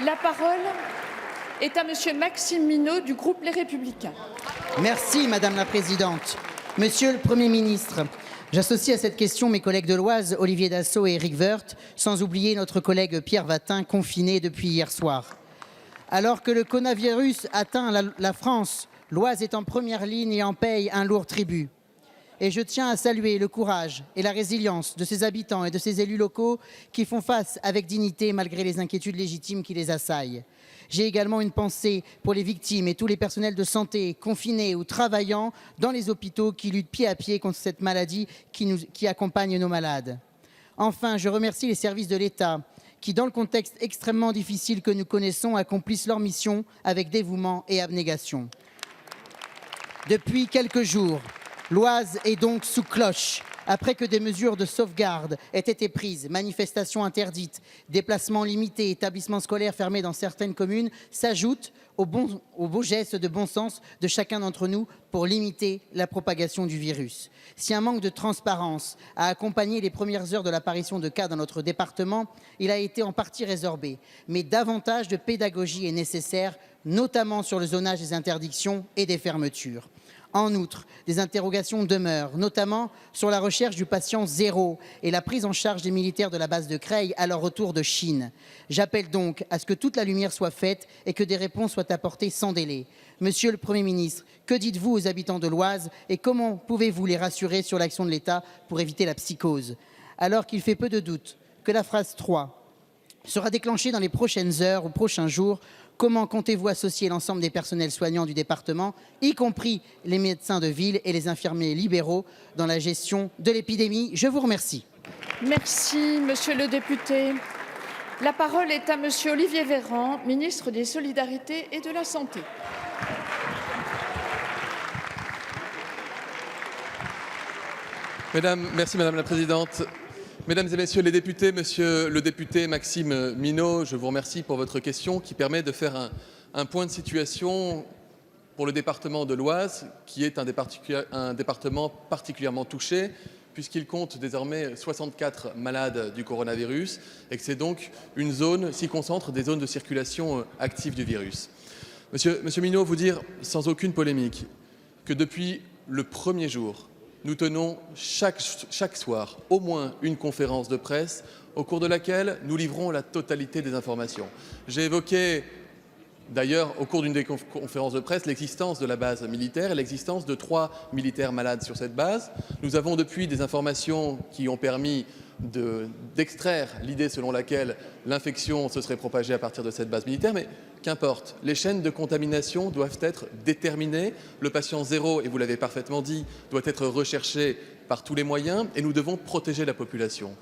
La parole est à Monsieur Maxime Minot du groupe Les Républicains. Merci Madame la Présidente. Monsieur le Premier ministre, j'associe à cette question mes collègues de l'Oise, Olivier Dassault et Éric Woerth, sans oublier notre collègue Pierre Watin, confiné depuis hier soir. Alors que le coronavirus atteint la France, l'Oise est en première ligne et en paye un lourd tribut. Et je tiens à saluer le courage et la résilience de ses habitants et de ses élus locaux qui font face avec dignité malgré les inquiétudes légitimes qui les assaillent. J'ai également une pensée pour les victimes et tous les personnels de santé confinés ou travaillant dans les hôpitaux qui luttent pied à pied contre cette maladie qui accompagne nos malades. Enfin, je remercie les services de l'État qui, dans le contexte extrêmement difficile que nous connaissons, accomplissent leur mission avec dévouement et abnégation. Depuis quelques jours, l'Oise est donc sous cloche. Après que des mesures de sauvegarde aient été prises, manifestations interdites, déplacements limités, établissements scolaires fermés dans certaines communes, s'ajoutent aux beaux gestes de bon sens de chacun d'entre nous pour limiter la propagation du virus. Si un manque de transparence a accompagné les premières heures de l'apparition de cas dans notre département, il a été en partie résorbé. Mais davantage de pédagogie est nécessaire, notamment sur le zonage des interdictions et des fermetures. En outre, des interrogations demeurent, notamment sur la recherche du patient zéro et la prise en charge des militaires de la base de Creil à leur retour de Chine. J'appelle donc à ce que toute la lumière soit faite et que des réponses soient apportées sans délai. Monsieur le Premier ministre, que dites-vous aux habitants de l'Oise et comment pouvez-vous les rassurer sur l'action de l'État pour éviter la psychose? Alors qu'il fait peu de doute que la phase 3 sera déclenchée dans les prochaines heures ou prochains jours, comment comptez-vous associer l'ensemble des personnels soignants du département, y compris les médecins de ville et les infirmiers libéraux, dans la gestion de l'épidémie? Je vous remercie. Merci, Monsieur le député. La parole est à Monsieur Olivier Véran, ministre des Solidarités et de la Santé. Merci Madame la Présidente. Mesdames et Messieurs les députés, Monsieur le député Maxime Minot, je vous remercie pour votre question qui permet de faire un point de situation pour le département de l'Oise, qui est un département particulièrement touché, puisqu'il compte désormais 64 malades du coronavirus et que c'est donc une zone, s'y concentrent des zones de circulation active du virus. Monsieur Minot, vous dire sans aucune polémique que depuis le premier jour, nous tenons chaque soir au moins une conférence de presse au cours de laquelle nous livrons la totalité des informations. J'ai évoqué d'ailleurs au cours d'une des conférences de presse l'existence de la base militaire et l'existence de 3 militaires malades sur cette base. Nous avons depuis des informations qui ont permis d'extraire l'idée selon laquelle l'infection se serait propagée à partir de cette base militaire, mais qu'importe, les chaînes de contamination doivent être déterminées. Le patient zéro, et vous l'avez parfaitement dit, doit être recherché par tous les moyens et nous devons protéger la population.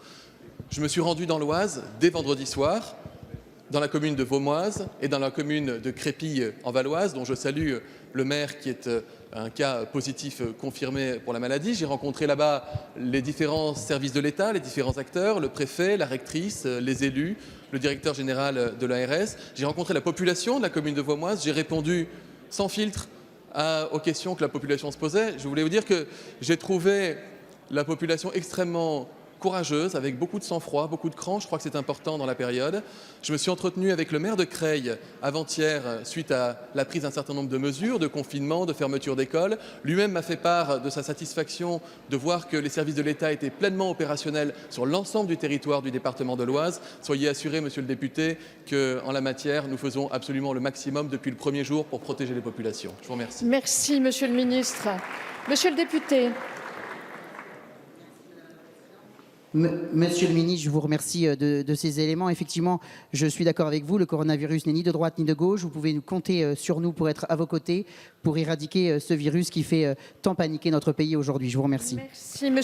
Je me suis rendu dans l'Oise dès vendredi soir, dans la commune de Vaumoise et dans la commune de Crépy en Valoise, dont je salue le maire qui est un cas positif confirmé pour la maladie. J'ai rencontré là-bas les différents services de l'État, les différents acteurs, le préfet, la rectrice, les élus, le directeur général de l'ARS. J'ai rencontré la population de la commune de Vaumoise. J'ai répondu sans filtre aux questions que la population se posait. Je voulais vous dire que j'ai trouvé la population extrêmement courageuse, avec beaucoup de sang-froid, beaucoup de cran. Je crois que c'est important dans la période. Je me suis entretenu avec le maire de Creil avant-hier suite à la prise d'un certain nombre de mesures, de confinement, de fermeture d'écoles. Lui-même m'a fait part de sa satisfaction de voir que les services de l'État étaient pleinement opérationnels sur l'ensemble du territoire du département de l'Oise. Soyez assuré, monsieur le député, qu'en la matière, nous faisons absolument le maximum depuis le premier jour pour protéger les populations. Je vous remercie. Merci, monsieur le ministre. Monsieur le député. Monsieur le ministre, je vous remercie de ces éléments. Effectivement, je suis d'accord avec vous, le coronavirus n'est ni de droite ni de gauche. Vous pouvez compter sur nous pour être à vos côtés, pour éradiquer ce virus qui fait tant paniquer notre pays aujourd'hui. Je vous remercie. Merci, monsieur.